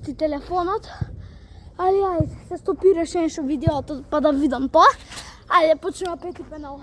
телефонот. Али ајде, се стопираше нешто видеото па да видам тоа. Ајде, почнеме пети пенал.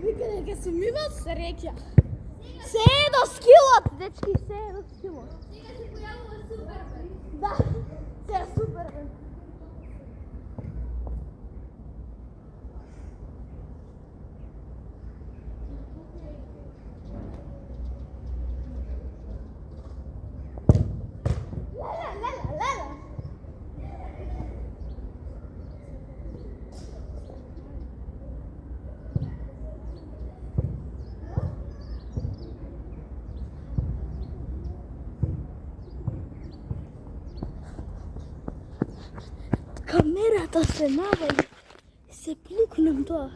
Вика дека сум имал среќа. Се е до скилот, дечки, се е до скилот. Сега се појавува Супермен. Да, се е Супермен. Камерата се навали. Се плукнам тоа.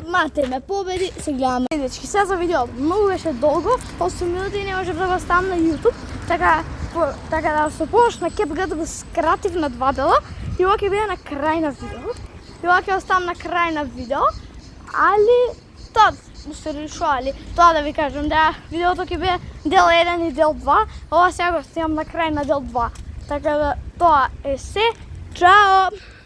Мате ме победи, се гледаме. Дечки, сега за видео многу беше долго, 8 минути и не можев да го ставам на YouTube, така да се помош на CapCut да го скратив на 2 дела и ова ќе биде на крај на видео. И ова ќе оставам на крај на видео, али тоа се решували, тоа да ви кажам, да видеото ќе биде дел 1 и дел 2, ова сега го ставам на крај на дел 2. Така да тоа е се. Чао!